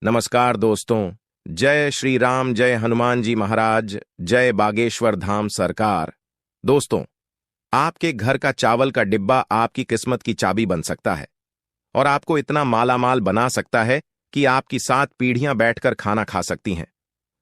नमस्कार दोस्तों। जय श्री राम, जय हनुमान जी महाराज, जय बागेश्वर धाम सरकार। दोस्तों, आपके घर का चावल का डिब्बा आपकी किस्मत की चाबी बन सकता है और आपको इतना मालामाल बना सकता है कि आपकी 7 पीढ़ियां बैठकर खाना खा सकती हैं।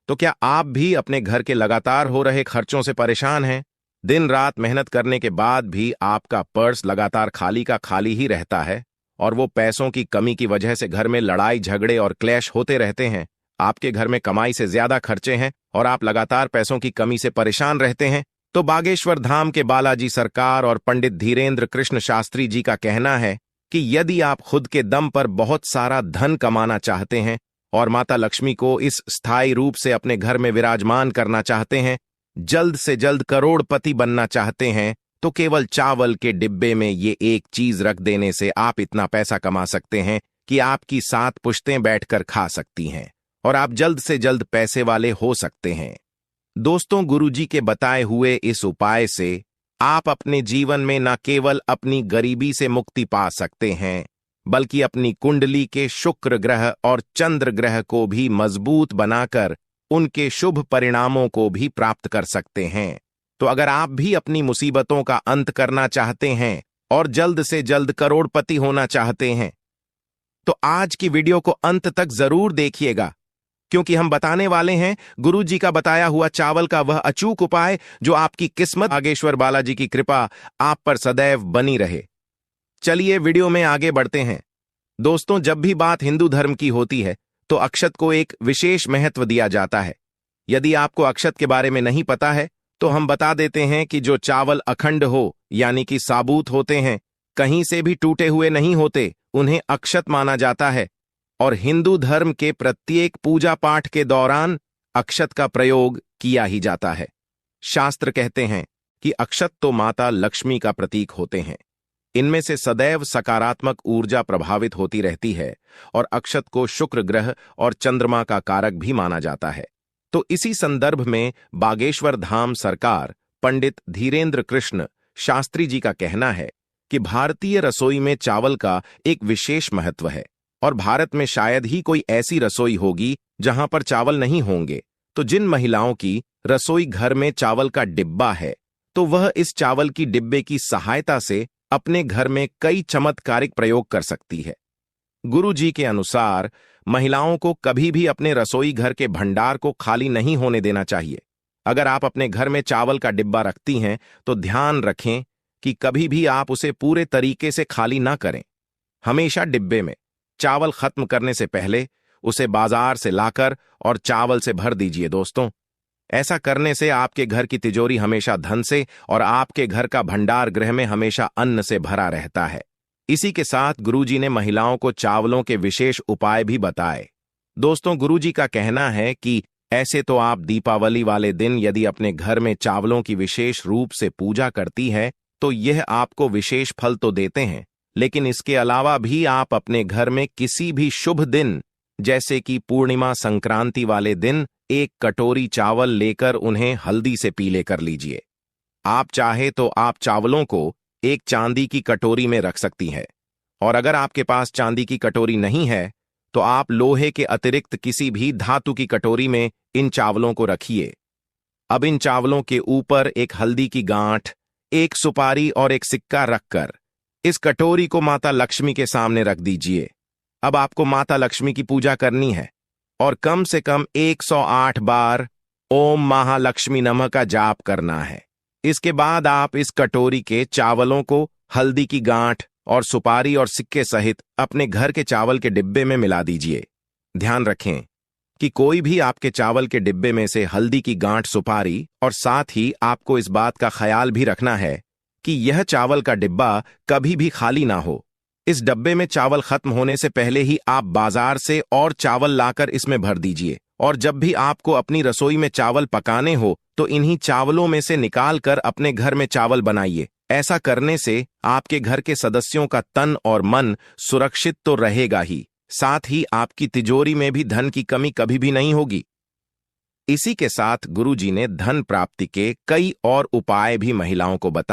तो क्या आप भी अपने घर के लगातार हो रहे खर्चों से परेशान हैं? दिन रात मेहनत करने के बाद भी आपका पर्स लगातार खाली का खाली ही रहता है और वो पैसों की कमी की वजह से घर में लड़ाई झगड़े और क्लैश होते रहते हैं। आपके घर में कमाई से ज्यादा खर्चे हैं और आप लगातार पैसों की कमी से परेशान रहते हैं। तो बागेश्वर धाम के बालाजी सरकार और पंडित धीरेन्द्र कृष्ण शास्त्री जी का कहना है कि यदि आप खुद के दम पर बहुत सारा धन कमाना चाहते हैं और माता लक्ष्मी को इस स्थायी रूप से अपने घर में विराजमान करना चाहते हैं, जल्द से जल्द करोड़पति बनना चाहते हैं, तो केवल चावल के डिब्बे में ये एक चीज रख देने से आप इतना पैसा कमा सकते हैं कि आपकी 7 पुश्तें बैठकर खा सकती हैं और आप जल्द से जल्द पैसे वाले हो सकते हैं। दोस्तों, गुरुजी के बताए हुए इस उपाय से आप अपने जीवन में न केवल अपनी गरीबी से मुक्ति पा सकते हैं, बल्कि अपनी कुंडली के शुक्र ग्रह और चंद्र ग्रह को भी मजबूत बनाकर उनके शुभ परिणामों को भी प्राप्त कर सकते हैं। तो अगर आप भी अपनी मुसीबतों का अंत करना चाहते हैं और जल्द से जल्द करोड़पति होना चाहते हैं, तो आज की वीडियो को अंत तक जरूर देखिएगा, क्योंकि हम बताने वाले हैं गुरुजी का बताया हुआ चावल का वह अचूक उपाय जो आपकी किस्मत बागेश्वर बालाजी की कृपा आप पर सदैव बनी रहे। चलिए वीडियो में आगे बढ़ते हैं। दोस्तों, जब भी बात हिंदू धर्म की होती है तो अक्षत को एक विशेष महत्व दिया जाता है। यदि आपको अक्षत के बारे में नहीं पता है तो हम बता देते हैं कि जो चावल अखंड हो, यानी कि साबूत होते हैं, कहीं से भी टूटे हुए नहीं होते, उन्हें अक्षत माना जाता है और हिंदू धर्म के प्रत्येक पूजा पाठ के दौरान अक्षत का प्रयोग किया ही जाता है। शास्त्र कहते हैं कि अक्षत तो माता लक्ष्मी का प्रतीक होते हैं। इनमें से सदैव सकारात्मक ऊर्जा प्रभावित होती रहती है और अक्षत को शुक्र ग्रह और चंद्रमा का कारक भी माना जाता है। तो इसी संदर्भ में बागेश्वर धाम सरकार पंडित धीरेन्द्र कृष्ण शास्त्री जी का कहना है कि भारतीय रसोई में चावल का एक विशेष महत्व है और भारत में शायद ही कोई ऐसी रसोई होगी जहां पर चावल नहीं होंगे। तो जिन महिलाओं की रसोई घर में चावल का डिब्बा है, तो वह इस चावल की डिब्बे की सहायता से अपने घर में कई चमत्कारिक प्रयोग कर सकती है। गुरु जी के अनुसार महिलाओं को कभी भी अपने रसोई घर के भंडार को खाली नहीं होने देना चाहिए। अगर आप अपने घर में चावल का डिब्बा रखती हैं तो ध्यान रखें कि कभी भी आप उसे पूरे तरीके से खाली ना करें। हमेशा डिब्बे में चावल खत्म करने से पहले उसे बाजार से लाकर और चावल से भर दीजिए। दोस्तों, ऐसा करने से आपके घर की तिजोरी हमेशा धन से और आपके घर का भंडार गृह में हमेशा अन्न से भरा रहता है। इसी के साथ गुरुजी ने महिलाओं को चावलों के विशेष उपाय भी बताए। दोस्तों, गुरुजी का कहना है कि ऐसे तो आप दीपावली वाले दिन यदि अपने घर में चावलों की विशेष रूप से पूजा करती है तो यह आपको विशेष फल तो देते हैं, लेकिन इसके अलावा भी आप अपने घर में किसी भी शुभ दिन, जैसे कि पूर्णिमा संक्रांति वाले दिन, 1 कटोरी चावल लेकर उन्हें हल्दी से पीले कर लीजिए। आप चाहे तो आप चावलों को एक चांदी की कटोरी में रख सकती हैं, और अगर आपके पास चांदी की कटोरी नहीं है तो आप लोहे के अतिरिक्त किसी भी धातु की कटोरी में इन चावलों को रखिए। अब इन चावलों के ऊपर एक हल्दी की गांठ, एक सुपारी और एक सिक्का रखकर इस कटोरी को माता लक्ष्मी के सामने रख दीजिए। अब आपको माता लक्ष्मी की पूजा करनी है और कम से कम 108 बार ओम महालक्ष्मी नमः का जाप करना है। इसके बाद आप इस कटोरी के चावलों को हल्दी की गांठ और सुपारी और सिक्के सहित अपने घर के चावल के डिब्बे में मिला दीजिए। ध्यान रखें कि कोई भी आपके चावल के डिब्बे में से हल्दी की गांठ, सुपारी, और साथ ही आपको इस बात का ख्याल भी रखना है कि यह चावल का डिब्बा कभी भी खाली ना हो। इस डब्बे में चावल खत्म होने से पहले ही आप बाजार से और चावल लाकर इसमें भर दीजिए और जब भी आपको अपनी रसोई में चावल पकाने हो तो इन्हीं चावलों में से निकालकर अपने घर में चावल बनाइए। ऐसा करने से आपके घर के सदस्यों का तन और मन सुरक्षित तो रहेगा ही, साथ ही आपकी तिजोरी में भी धन की कमी कभी भी नहीं होगी। इसी के साथ गुरुजी ने धन प्राप्ति के कई और उपाय भी महिलाओं को बताए।